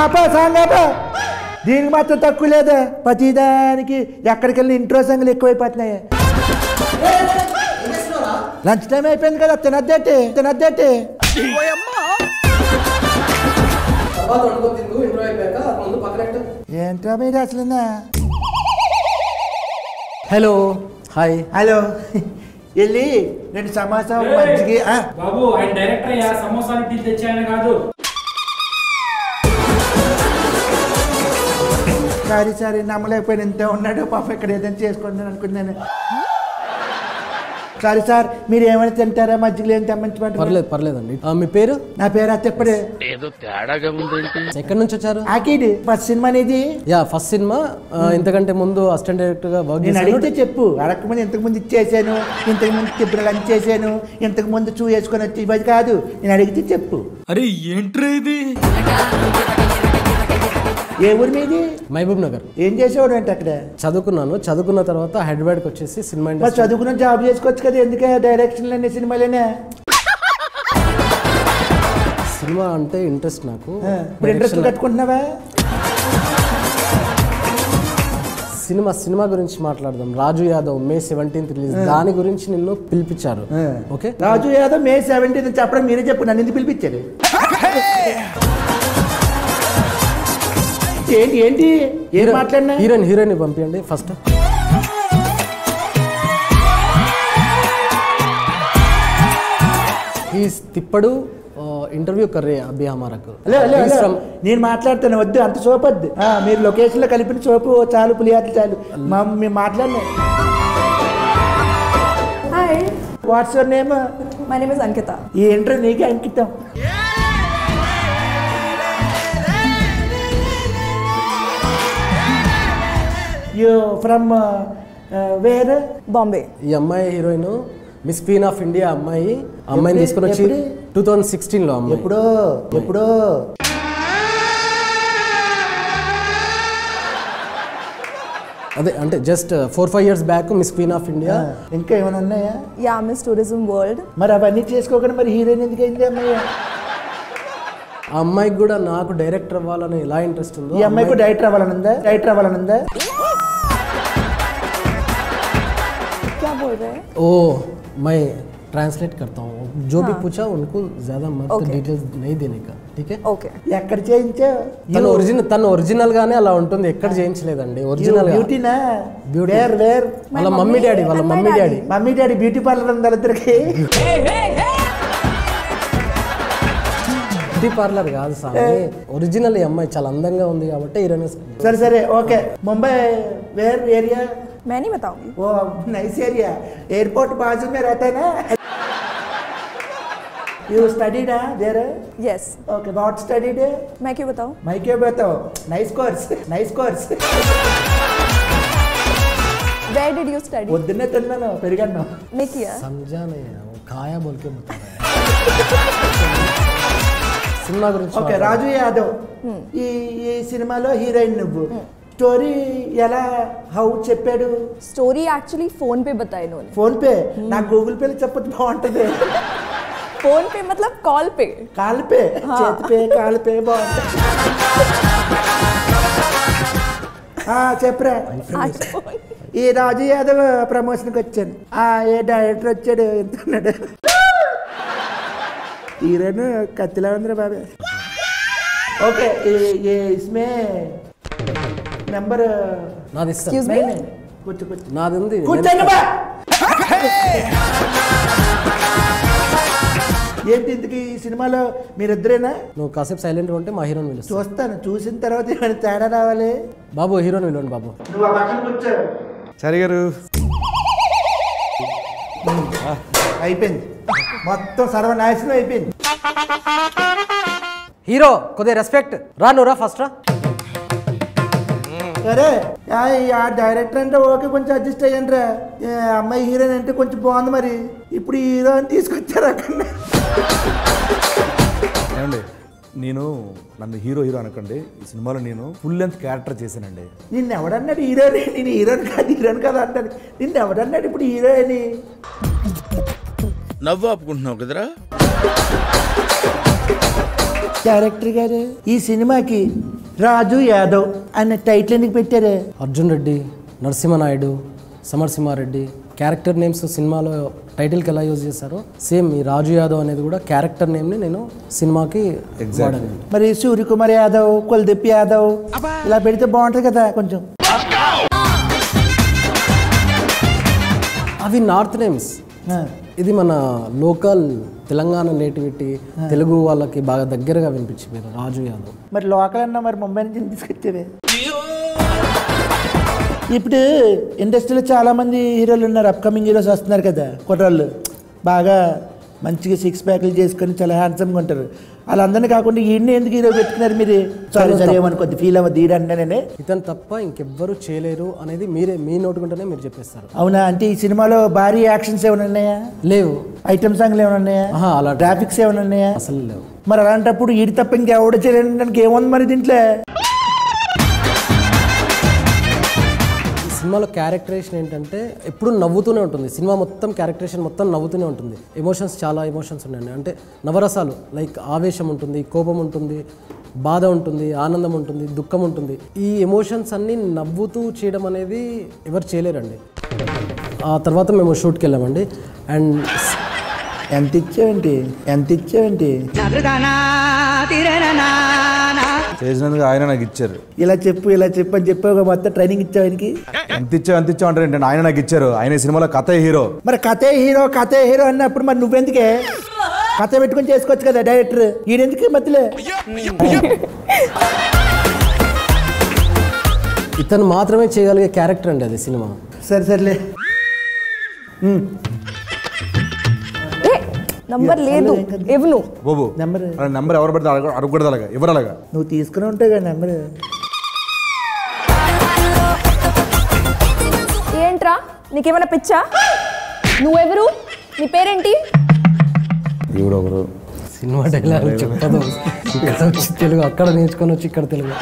ఆపా song ఆపా. దీనికి మాత్రం తక్కువ లేదా? ప్రతిదానికి ఎక్కడికి వెళ్ళిన ఇంట్రో సాంగ్లు ఎక్కువైపోతున్నాయి. లంచ్ టైం అయిపోయింది కదా, తినద్దేటి. ఏంట్రా మీరు అసలు? Hello hi. హలో వెళ్ళి 2 సమోసా మజ్జిగ. బాబు ఆయన డైరెక్టర్ అయ్యా, సమోసాలు టీ తెచ్చాయని కాదు. సారీ నమ్మలేకపోయిన ఇంత ఉన్నాడు పాప, ఇక్కడ ఏదైనా చేసుకుంటాను అనుకున్నాను. సారీ సార్, మీరు ఏమైనా తింటారా? మజ్జిగలు ఏం తెమ్మంటారు? పర్లేదండి. మీ పేరు? నా పేరు అత్తప్పుడే. ఏదో తేడాగా ఉంది. ఎక్కడి నుంచి వచ్చారు? ఆకిడ్ ఫస్ట్ సినిమా అనేది. First cinema. ఇంతకంటే ముందు అసిస్టెంట్ డైరెక్టర్ గా వర్క్ నేను అడిగితే చెప్పు. అడగకముందు ఇంతకు ముందు ఇచ్చేసాను, ఇంతకు ముందు తిప్పుడు లంచ్ చేశాను, ఇంతకు ముందు చూ వేసుకొని వచ్చి ఇవ్వదు కాదు. నేను అడిగితే చెప్పు. అరే ఏంట్రా ఇది? ఏ ఊరి మీది? మహబూబ్ నగర్. ఏం చేసేవాడు అంటే అక్కడ? చదువుకున్న తర్వాత హైదరాబాద్కి వచ్చేసి సినిమా ఇండస్ట్రీ. చదువుకున్న జాబ్ చేసుకోవచ్చు కదా, ఎందుకే డైరెక్షన్లు సినిమాలేనే? సినిమా అంటే ఇంట్రెస్ట్ నాకు. ఇప్పుడు ఇంట్రెస్ట్ కట్టుకుంటున్నావా? సినిమా గురించి మాట్లాడదాం. రాజు యాదవ్ May 17th రిలీజ్. దాని గురించి నిన్ను పిలిపించారు. ఓకే, రాజు యాదవ్ May 17th చెప్పడం మీరే చెప్పు, నన్ను ఎందుకు పిలిపించారు? ఏంటి ఏం మాట్లాడినా? హీరోయిన్ పంపించండి ఫస్ట్. తిప్పడు ఇంటర్వ్యూ కర్రే అభి హమారకు. నేను మాట్లాడుతాను, వద్దు అంత సోపు వద్దు. మీరు లొకేషన్ లో కలిపిన సోపు చాలు, పులియాట్లు చాలు. మేము మాట్లాడినా. Hi, what's your name? My name is Ankita. ఈ ఇంటర్వ్యూ నీకే అంకితం. You from where? బాంబే. ఈ అమ్మాయి heroine miss queen of India అమ్మాయిని తీసుకుని వచ్చి 2016లో. ఎప్పుడో అదే అంటే just 4-5 years back miss queen of India. ఇంకా ఏమైనా ఉన్నాయా? Yeah, miss tourism world. మరి అవన్నీ చేసుకోకుండా మరి హీరోయిన్ ఎందుకు అయింది అమ్మాయి? ఆ అమ్మాయికి కూడా నాకు డైరెక్టర్ అవ్వాలని ఎలా ఇంట్రెస్ట్ ఉందో ఈ అమ్మాయికి డైరెక్టర్ అవ్వాలనుందా? क्या बोल रहे हैं? ओ मैं ट्रांसलेट करता हूँ. जो भी पूछा उनको ज्यादा मत डिटेल्स नहीं देने का. ठीक है? ఓకే. ఎక్కడ చేయించావు? తను ఒరిజినల్ గానే అలా ఉంటుంది, ఎక్కడ చేయించలేదండి. ఒరిజినల్ బ్యూటీనా? వేర్ వాళ్ళ మమ్మీ డాడీ బ్యూటీ పార్లర్ ఉంది వాళ్ళిద్దరికి. బ్యూటీ పార్లర్ కాదు సామి, ఒరిజినల్. ఈ అమ్మాయి చాలా అందంగా ఉంది కాబట్టి హీరోయిన్. సరే ఓకే. Mumbai where area? मैं नहीं बताऊंगी. वो नाइस एरिया, एयरपोर्ट बाजू में रहता है ना. You studied there? Yes. Okay, what studied? मैं क्यों बताऊं? मैं क्यों बताऊं? Nice course. Where did you study? పొద్దున్నే తిన్నాను, పెరిగాను. नहीं किया. समझा नहीं, वो खाया बोल के बता रहा है. సినిమా గురించి. ఓకే, రాజు యాదవ్ ఈ సినిమాలో హీరోయిన్ నువ్వు. స్టోరీ ఎలా హౌ చెప్పాడు? स्टोरी एक्चुअली फोन पे बताया इन्होंने. Phone pay? నాకు గూగుల్ పేలో చెప్పొచ్చు, బాగుంటది. फोन पे मतलब कॉल पे. కాల్ పే, చేతి పే, కాల్ పే బాగుంటుంది. చెప్పరా. ఈ రాజు యాదవ్ ప్రమోషన్కి వచ్చాను. ఏ డైరెక్టర్ వచ్చాడు, ఎంత ఉన్నాడు? హీరోయిన్ కత్తిలా ఉందిరా బాబే. ఓకే, ఇస్మే నెంబర్ నాది. Excuse me? కూర్చో. నాది ఉంది. కూర్చోండి బా. ఏంటి ఇంతకీ ఈ సినిమాలో మీరిద్దరేనా? నువ్వు కాసేపు సైలెంట్గా ఉంటే మా హీరోని పిలుస్తా. చూస్తాను, చూసిన తర్వాత ఏమైనా తేడా రావాలి. బాబు హీరోని పిలవండి బాబు. నువ్వు ఆ పక్కన కూర్చో. సరే గారు, అయిపోయింది మొత్తం, సర్వనాశనం అయిపోయింది. హీరో కొద్దిగా రెస్పెక్ట్. నువ్వు రా ఫస్ట్ రా. సరే, ఆ డైరెక్టర్ అంటే ఓకే, కొంచెం అడ్జస్ట్ అయ్యండి రా. అమ్మాయి హీరోయిన్ అంటే కొంచెం బాగుంది, మరి ఇప్పుడు హీరో అని తీసుకొచ్చారు అక్కడ. ఏమండి, నన్ను హీరో అనకండి. ఈ సినిమాలో నేను ఫుల్ లెంత్ క్యారెక్టర్ చేశానండి. నిన్ను ఎవడన్నాడు హీరోయిన్? నేను హీరోయిన్ కాదు అంటాను. నిన్ను ఎవడన్నాడు ఇప్పుడు హీరోయిన్? నవ్వు ఆపుకుంటున్నావు కదరా. డైరెక్టర్ గారు ఈ సినిమాకి రాజు యాదవ్ అనే టైటిల్ ఎందుకు పెట్టారు? అర్జున్ రెడ్డి, నరసింహనాయుడు, సమరసింహారెడ్డి క్యారెక్టర్ నేమ్స్ సినిమాలో టైటిల్కి ఎలా యూజ్ చేశారో సేమ్ ఈ రాజు యాదవ్ అనేది కూడా క్యారెక్టర్ నేమ్ని నేను సినిమాకి వాడాను. మరి సూర్యకుమార్ యాదవ్, కుల్దీప్ యాదవ్ ఇలా పెడితే బాగుంటుంది కదా కొంచెం. అవి నార్త్ నేమ్స్, ఇది మన లోకల్ తెలంగాణ నేటివిటీ తెలుగు వాళ్ళకి బాగా దగ్గరగా వినిపించింది రాజు యాదవ్. మరి లోకల్ అన్నా మరి ముంబై నుంచి తీసుకొచ్చేవే. ఇప్పుడు ఇండస్ట్రీలో చాలామంది హీరోలు ఉన్నారు, అప్కమింగ్ హీరోస్ వస్తున్నారు కదా, కుర్రాళ్ళు బాగా మంచిగా 6 ప్యాక్లు చేసుకొని చాలా హ్యాండ్సమ్గా ఉంటారు. వాళ్ళందరినీ కాకుండా ఈయన్ని ఎందుకు హీరో పెట్టుకున్నారు మీరు? సరే ఏమనుకోద్ది, ఫీల్ అవ్వద్దు ఈడంటే. ఇతను తప్ప ఇంకెవ్వరు చేయలేరు అనేది మీ నోటుకుంటేనే మీరు చెప్పేస్తారు. అవునా? అంటే ఈ సినిమాలో భారీ యాక్షన్స్ ఏమైనా ఉన్నాయా? లేవు. ఐటమ్ సాంగ్లు ఏమైనా ఉన్నాయా? అలా గ్రాఫిక్స్ ఏమైనా ఉన్నాయా? అసలు లేవు. మరి అలాంటప్పుడు ఈడి తప్ప ఇంకెవడ చేయడానికి ఏముంది మరి దీంట్లో? సినిమాలో క్యారెక్టరేషన్ ఏంటంటే ఎప్పుడు నవ్వుతూనే ఉంటుంది. సినిమా మొత్తం క్యారెక్టరేషన్ మొత్తం నవ్వుతూనే ఉంటుంది. ఎమోషన్స్ చాలా ఎమోషన్స్ ఉన్నాయండి. అంటే నవరసాలు లైక్ ఆవేశం ఉంటుంది, కోపం ఉంటుంది, బాధ ఉంటుంది, ఆనందం ఉంటుంది, దుఃఖం ఉంటుంది. ఈ ఎమోషన్స్ అన్నీ నవ్వుతూ చేయడం అనేది ఎవరు చేయలేరండి. ఆ తర్వాత మేము షూట్కి వెళ్ళామండి. అండ్ ఎంత ఇచ్చావేంటి చేసినందుకు ఆయన నాకు ఇచ్చారు. ఇలా చెప్పు అని చెప్పి మొత్తం ట్రైనింగ్ ఇచ్చావానికి. ఎంత ఇచ్చావు అంటారు ఏంటంటే ఆయన నాకు ఇచ్చారు. ఆయన సినిమాలో కథే హీరో. మరి కథే హీరో అన్నప్పుడు మరి నువ్వెందుకే కథ పెట్టుకొని చేసుకోవచ్చు కదా డైరెక్టర్, ఈడెందుకే మధ్యలో? ఇతను మాత్రమే చేయగలిగే క్యారెక్టర్ అండి అది సినిమా. సర్లే. నంబర్ లేదు ఇవ్వను. బాబు నెంబర్ ఎవరు పడితే అడగకూడదు, అలాగా ఎవరు అలాగా నువ్వు తీసుకుని ఉంటావు కదా నెంబర్. ఏంట్రా నీకేమైనా పిచ్చా? నువ్వెవరు? నీ పేరేంటి? ఎవరు సినిమా డైలాగ్ చెప్పదు. ఇక్కడ వచ్చి తెలుగు, అక్కడ నేర్చుకొని వచ్చి ఇక్కడ తెలుగు.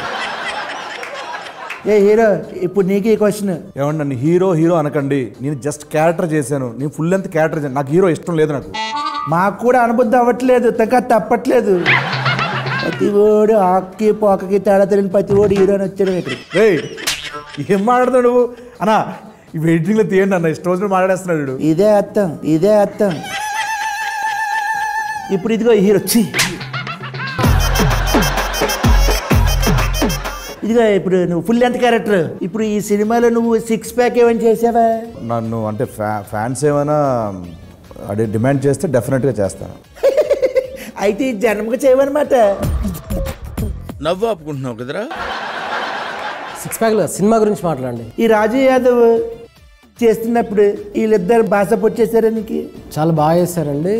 ఏ హీరో, ఇప్పుడు నీకే క్వశ్చన్. ఏమండి నన్ను హీరో అనకండి. నేను జస్ట్ క్యారెక్టర్ చేశాను. నేను ఫుల్ లెంత్ క్యారెక్టర్ చేశాను. నాకు హీరో ఇష్టం లేదు. నాకు మాకు కూడా అనుబుద్ధి అవ్వట్లేదు, తప్పట్లేదు. ప్రతి ఓడు ఆక్కి పోకకి తేడా తెలియని ప్రతి ఓడు హీరోని వచ్చాడు ఇక్కడ. ఏం మాట్లాడుతాడు నువ్వు అన్నా? ఈ వెయిటింగ్లో తీయండి అన్న, ఇష్టం వచ్చిన మాట్లాడేస్తున్నాడు. ఇదే అర్థం. ఇప్పుడు ఇదిగో హీరో ఇదిగో ఇప్పుడు నువ్వు ఫుల్ లెంత్ క్యారెక్టర్. ఇప్పుడు ఈ సినిమాలో నువ్వు 6 ప్యాక్ ఏమైనా చేసావా? నన్ను అంటే ఫ్యాన్స్ ఏమైనా అదే డిమాండ్ చేస్తే డెఫినెట్గా చేస్తాను. అయితే ఈ జన్మకు చేయవన్నమాట. నవ్వు ఆపుకుంటున్నావు కదరా. 6 ప్యాక్లో సినిమా గురించి మాట్లాడండి. ఈ రాజు యాదవ్ చేస్తున్నప్పుడు వీళ్ళిద్దరు భాష పొచ్చేసారా నీకు? చాలా బాగా చేశారండి.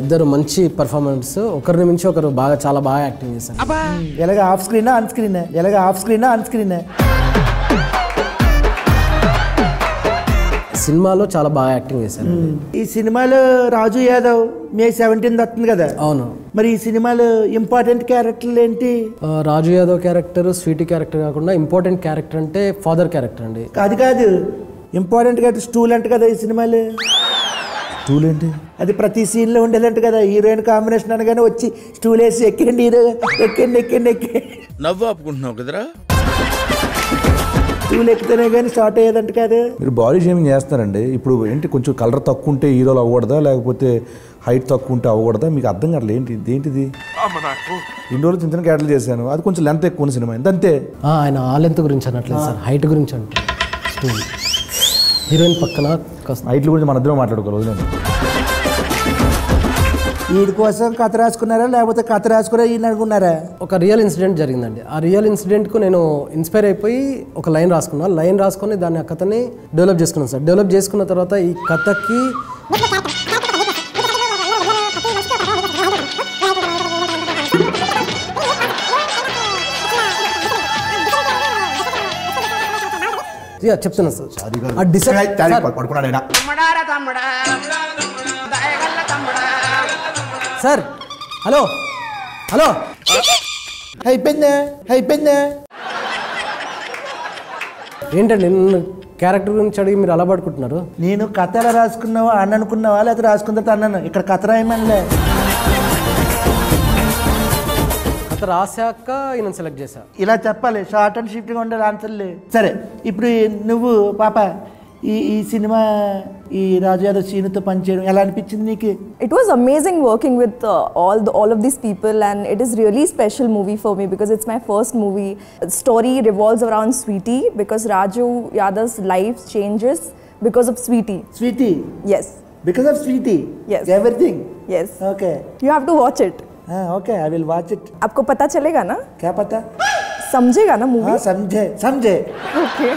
ఇద్దరు మంచి పర్ఫార్మెన్స్, ఒకరిని మించి ఒకరు చాలా బాగా యాక్టింగ్ చేశారు. ఎలాగ ఆఫ్ స్క్రీనా ఆన్ స్క్రీనా? సినిమాలో చాలా బాగా యాక్టింగ్ చేశారు. ఈ సినిమాలో రాజు యాదవ్ మే 17 వస్తుంది కదా? అవును. మరి ఈ సినిమాలో ఇంపార్టెంట్ క్యారెక్టర్లు ఏంటి? రాజు యాదవ్ క్యారెక్టర్ స్వీటీ క్యారెక్టర్ కాకుండా ఇంపార్టెంట్ క్యారెక్టర్ అంటే ఫాదర్ క్యారెక్టర్ అండి. కాదు ఇంపార్టెంట్ క్యారెక్టర్ స్టూల్ అంట కదా ఈ సినిమాలో. స్టూల్ ఏంటి? అది ప్రతి సీన్లో ఉండేదంట కదా. హీరోయిన్ కాంబినేషన్ అనగానే వచ్చి స్టూల్ వేసి ఎక్కండి హీరో, ఎక్కండి. నవ్వు ఆపుకుంటున్నావు కదరా. స్టూల్ ఎక్కితేనే కానీ స్టార్ట్ అయ్యేదంట కదా. మీరు బాడీ షేమింగ్ చేస్తారండి. ఇప్పుడు ఏంటి, కొంచెం కలర్ తక్కువ ఉంటే హీరోలు అవ్వకూడదా, లేకపోతే హైట్ తక్కువ ఉంటే అవ్వకూడదా? మీకు అర్థం కాదు ఏంటిది? ఇన్ని రోజులు చిన్న క్యారెక్టర్లు చేశాను, అది కొంచెం లెంత్ ఎక్కువ సినిమా అంతే. ఆయన ఆ లెంత్ గురించి అనట్లేదు సార్, హైట్ గురించి అంటే. స్టూల్ హీరోయిన్ పక్కన హైట్ల గురించి మన ఇద్దరం మాట్లాడుకోవాలి. వీడి కోసం కథ రాసుకున్నారా లేకపోతే కథ రాసుకురా ఈయన అనుకున్నారా? ఒక రియల్ ఇన్సిడెంట్ జరిగిందండి. ఆ రియల్ ఇన్సిడెంట్కు నేను ఇన్స్పైర్ అయిపోయి ఒక లైన్ రాసుకొని దాన్ని ఆ కథని డెవలప్ చేసుకున్నాను సార్. డెవలప్ చేసుకున్న తర్వాత ఈ కథకి చెప్తున్నా సార్. హలో అయిపోయిందా? ఏంటండి నన్ను క్యారెక్టర్ గురించి అడిగి మీరు అలా పడుకుంటున్నారు? నేను కథ ఎలా రాసుకున్నావా అని అనుకున్నావా లేకపోతే రాసుకున్న తర్వాత అన్నాను. ఇక్కడ కథ రాయమనిలే. కథ రాశాక ఈయన సెలెక్ట్ చేశా. ఇలా చెప్పాలి, షార్ట్ అండ్ స్వీట్గా ఉండాలి ఆన్సర్లు. సరే ఇప్పుడు నువ్వు పాప ఈ సినిమా ఈ రాజు యాదవ్ సీనుతో పనిచేయడం ఎలా అనిపించింది నీకు? It was amazing working with all of these people, and it is really special movie for me because it's my first movie. The story revolves around Sweetie because Raju Yadav's life changes because of Sweetie. Sweetie? Yes. Because of Sweetie? Yes. Everything? Yes. Okay. You have to watch it. Okay, I will watch it. आपको पता चलेगा ना? क्या पता? समझेगा ना movie? हाँ समझे. Okay.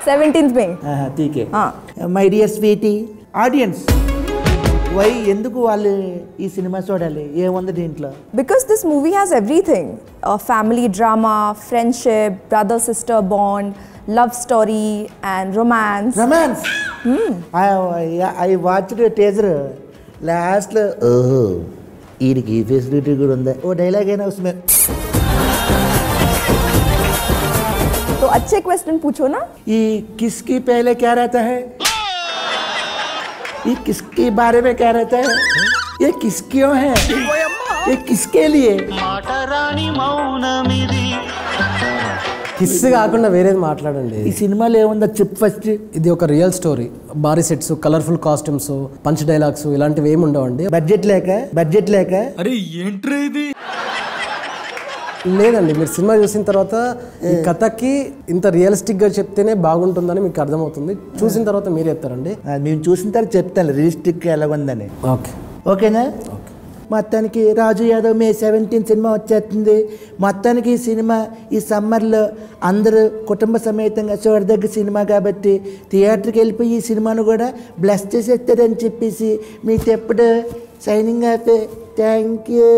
17th में. हाँ ठीक है. हाँ. My dear Sweetie, audience, why ఎందుకు వాళ్ళు ఈ సినిమా చూడాలి? ఏముంది దీంట్లో? Because this movie has everything. Family drama, friendship, brother-sister bond, love story and romance. Romance? I watched the teaser. లాస్ట్లో ఓహో వీడికి ఈ ఫెసిలిటీ కూడా ఉందా, ఓ డైలాగ్ అయినా उसमें. तो अच्छे क्वेश्चन पूछो ना. ये किसकी पहले क्या रहता है? ये किसके बारे में क्या रहता है? ये किस क्यों है? ये किसके लिए? కిస్ కాకుండా వేరేది మాట్లాడండి. ఈ సినిమాలో ఏముందో చెప్పు ఫస్ట్. ఇది ఒక రియల్ స్టోరీ. భారీ sets, colourful costumes, punch dialogues ఇలాంటివి ఏమి ఉండవండి. బడ్జెట్ లేక అరే ఏంట్రా ఇది? లేదండి, మీరు సినిమా చూసిన తర్వాత ఈ కథకి ఇంత రియలిస్టిక్ గా చెప్తేనే బాగుంటుందని మీకు అర్థమవుతుంది. చూసిన తర్వాత మీరు చెప్తారండి. మేము చూసిన తర్వాత చెప్తాను రియలిస్టిక్ ఎలాగుందని. ఓకే ఓకేనా? మొత్తానికి రాజు యాదవ్ మే 17 సినిమా వచ్చేస్తుంది. మొత్తానికి ఈ సినిమా ఈ సమ్మర్లో అందరూ కుటుంబ సమేతంగా చూడదగ్గ సినిమా కాబట్టి థియేటర్కి వెళ్ళిపోయి ఈ సినిమాను కూడా బ్లెస్ చేసేస్తారని చెప్పేసి మీతో ఎప్పుడు సైనింగ్ ఆఫ్. Thank you.